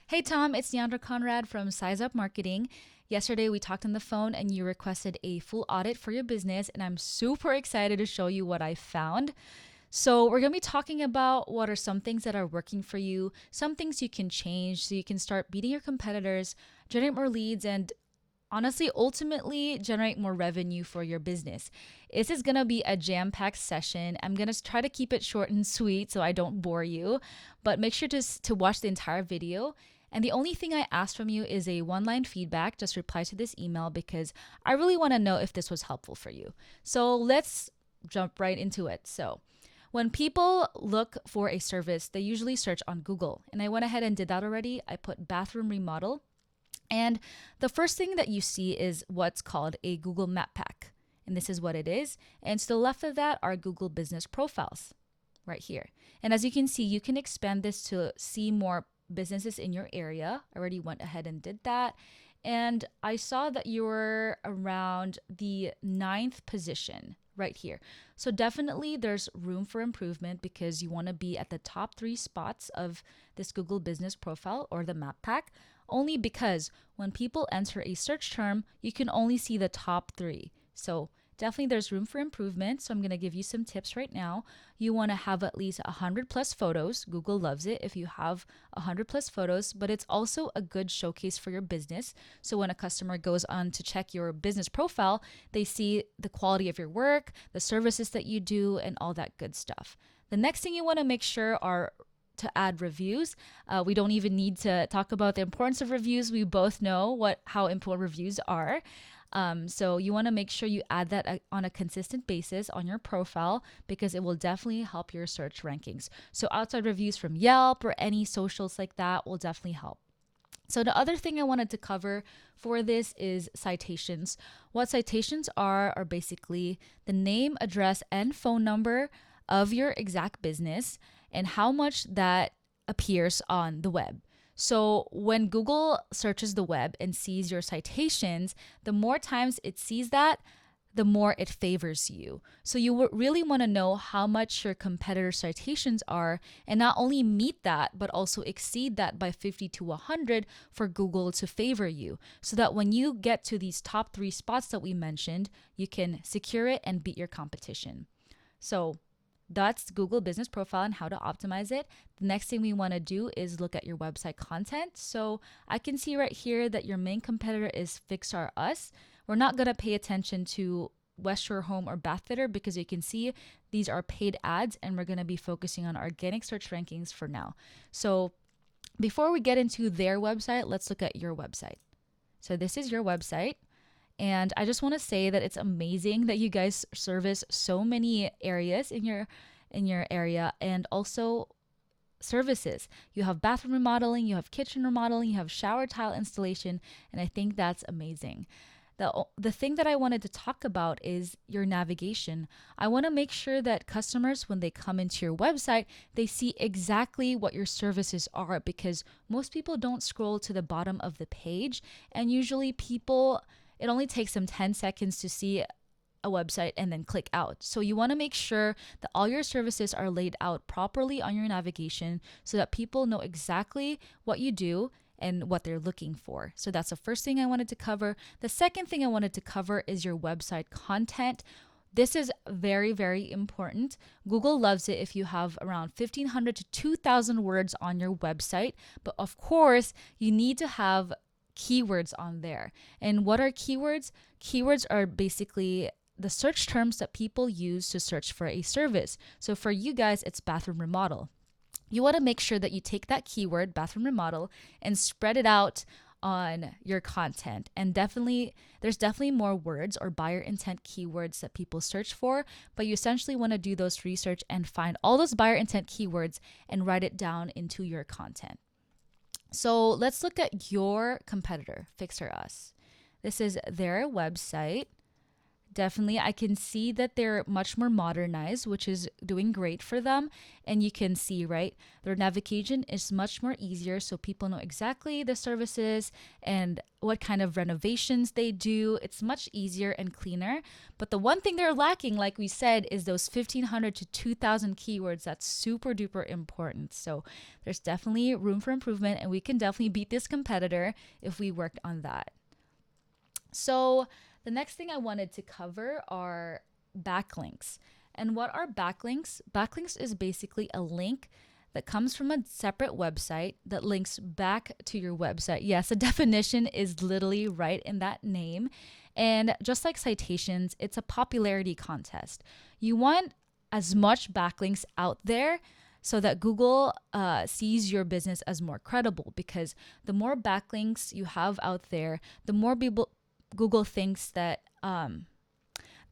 Hey Tom, it's Neandra Conrad from Size Up Marketing. Yesterday we talked on the phone and you requested a full audit for your business, and I'm super excited to show you what I found. So, we're going to be talking about what are some things that are working for you, some things you can change so you can start beating your competitors, generate more leads, and honestly, ultimately generate more revenue for your business. This is going to be a jam packed session. I'm going to try to keep it short and sweet so I don't bore you, but make sure to watch the entire video. And the only thing I ask from you is a one-line feedback. Just reply to this email because I really want to know if this was helpful for you. So let's jump right into it. So, when people look for a service, they usually search on Google. And I went ahead and did that already. I put bathroom remodel, and the first thing that you see is what's called a Google Map Pack. And this is what it is. And to the left of that are Google Business Profiles right here. And as you can see, you can expand this to see more businesses in your area. I already went ahead and did that. And I saw that you were around the ninth position right here. So definitely there's room for improvement because you want to be at the top 3 spots of this Google Business Profile or the Map Pack, only because when people enter a search term, you can only see the top 3. So definitely there's room for improvement. So I'm going to give you some tips right now. You want to have at least 100 plus photos. Google loves it if you have 100 plus photos, but it's also a good showcase for your business. So when a customer goes on to check your business profile, they see the quality of your work, the services that you do, and all that good stuff. The next thing you want to make sure are to add reviews. We don't even need to talk about the importance of reviews. We both know how important reviews are. So you want to make sure you add that on a consistent basis on your profile because it will definitely help your search rankings. So outside reviews from Yelp or any socials like that will definitely help. So the other thing I wanted to cover for this is citations. What citations are basically the name, address, and phone number of your exact business and how much that appears on the web. So when Google searches the web and sees your citations, the more times it sees that, the more it favors you. So you really want to know how much your competitor citations are and not only meet that, but also exceed that by 50 to 100 for Google to favor you. So that when you get to these top 3 spots that we mentioned, you can secure it and beat your competition. So that's Google Business Profile and how to optimize it. The next thing we want to do is look at your website content. So I can see right here that your main competitor is Fix Our Us. We're not going to pay attention to West Shore Home or Bath Fitter because you can see these are paid ads, and we're going to be focusing on organic search rankings for now. So before we get into their website, let's look at your website. So this is your website. And I just want to say that it's amazing that you guys service so many areas in your area, and also services. You have bathroom remodeling, you have kitchen remodeling, you have shower tile installation, and I think that's amazing. The thing that I wanted to talk about is your navigation. I want to make sure that customers, when they come into your website, they see exactly what your services are, because most people don't scroll to the bottom of the page, and usually it only takes them 10 seconds to see a website and then click out. So you want to make sure that all your services are laid out properly on your navigation so that people know exactly what you do and what they're looking for. So that's the first thing I wanted to cover. The second thing I wanted to cover is your website content. This is very, very important. Google loves it if you have around 1,500 to 2,000 words on your website. But of course, you need to have keywords on there. And what are keywords? Keywords are basically the search terms that people use to search for a service. So for you guys, it's bathroom remodel. You want to make sure that you take that keyword, bathroom remodel, and spread it out on your content. And there's definitely more words or buyer intent keywords that people search for, but you essentially want to do those research and find all those buyer intent keywords and write it down into your content. So let's look at your competitor, Fixer Us. This is their website. Definitely, I can see that they're much more modernized, which is doing great for them. And you can see, right, their navigation is much more easier, so people know exactly the services and what kind of renovations they do. It's much easier and cleaner. But the one thing they're lacking, like we said, is those 1,500 to 2,000 keywords. That's super duper important. So there's definitely room for improvement, and we can definitely beat this competitor if we worked on that. So the next thing I wanted to cover are backlinks. And what are backlinks? Backlinks is basically a link that comes from a separate website that links back to your website. Yes, the definition is literally right in that name. And just like citations, it's a popularity contest. You want as much backlinks out there so that Google sees your business as more credible, because the more backlinks you have out there, the more people Google thinks that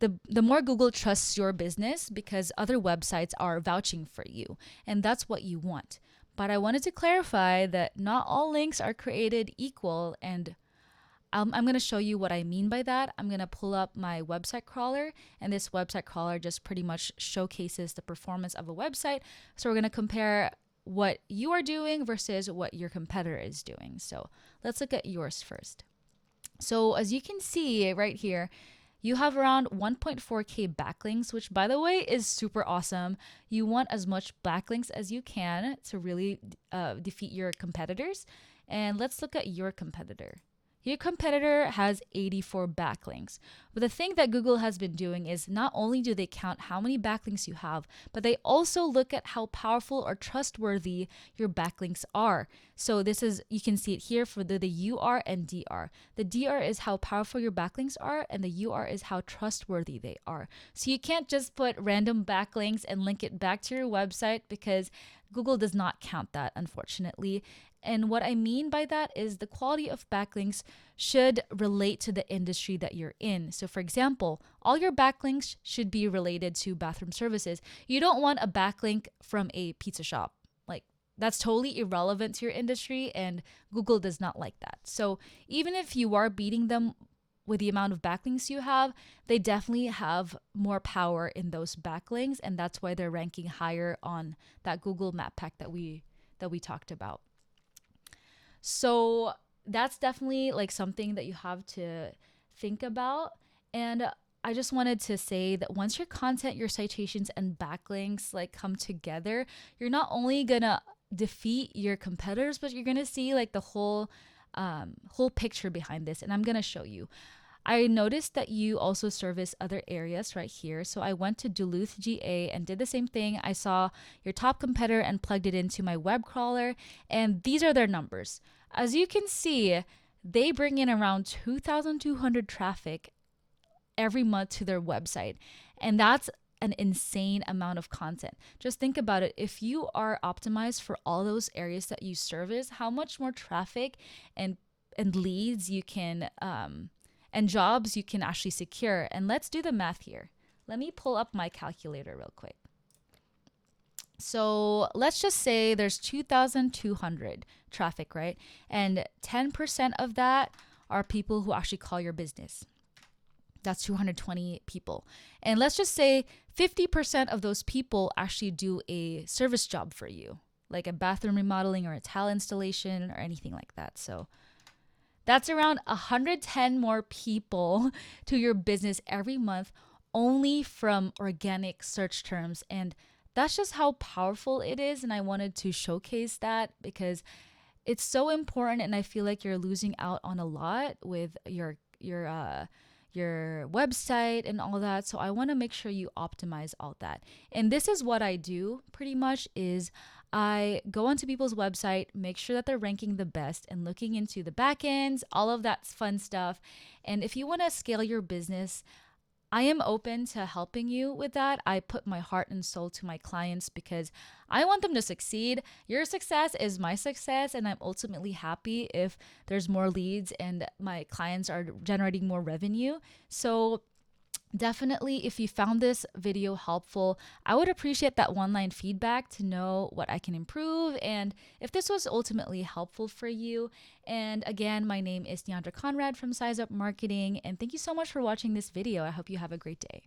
the more Google trusts your business because other websites are vouching for you, and that's what you want. But I wanted to clarify that not all links are created equal, and I'm going to show you what I mean by that. I'm going to pull up my website crawler, and this website crawler just pretty much showcases the performance of a website. So we're going to compare what you are doing versus what your competitor is doing. So let's look at yours first. So as you can see right here, you have around 1.4K backlinks, which by the way is super awesome. You want as much backlinks as you can to really defeat your competitors. And let's look at your competitor. Your competitor has 84 backlinks. But the thing that Google has been doing is not only do they count how many backlinks you have, but they also look at how powerful or trustworthy your backlinks are. So this is, you can see it here for the UR and DR. The DR is how powerful your backlinks are, and the UR is how trustworthy they are. So you can't just put random backlinks and link it back to your website, because Google does not count that, unfortunately. And what I mean by that is the quality of backlinks should relate to the industry that you're in. So for example, all your backlinks should be related to bathroom services. You don't want a backlink from a pizza shop. Like, that's totally irrelevant to your industry, and Google does not like that. So even if you are beating them with the amount of backlinks you have, they definitely have more power in those backlinks, and that's why they're ranking higher on that Google map pack that we talked about. So that's definitely like something that you have to think about. And I just wanted to say that once your content, your citations, and backlinks like come together, you're not only gonna defeat your competitors, but you're gonna see like the whole picture behind this. And I'm gonna show you. I noticed that you also service other areas right here. So I went to Duluth, GA, and did the same thing. I saw your top competitor and plugged it into my web crawler, and these are their numbers. As you can see, they bring in around 2,200 traffic every month to their website, and that's an insane amount of content. Just think about it. If you are optimized for all those areas that you service, how much more traffic and leads you can and jobs you can actually secure. And let's do the math here. Let me pull up my calculator real quick. So let's just say there's 2,200 traffic, right? And 10% of that are people who actually call your business. That's 220 people. And let's just say 50% of those people actually do a service job for you, like a bathroom remodeling or a tile installation or anything like that. So that's around 110 more people to your business every month, only from organic search terms. And that's just how powerful it is. And I wanted to showcase that because it's so important. And I feel like you're losing out on a lot with your website and all that. So I want to make sure you optimize all that. And this is what I do pretty much is I go onto people's website, make sure that they're ranking the best and looking into the backends, all of that fun stuff. And if you want to scale your business, I am open to helping you with that. I put my heart and soul to my clients because I want them to succeed. Your success is my success, and I'm ultimately happy if there's more leads and my clients are generating more revenue. So Definitely, if you found this video helpful, I would appreciate that one line feedback to know what I can improve and if this was ultimately helpful for you. And again, my name is Deandra Conrad from Size Up Marketing, and thank you so much for watching this video. I hope you have a great day.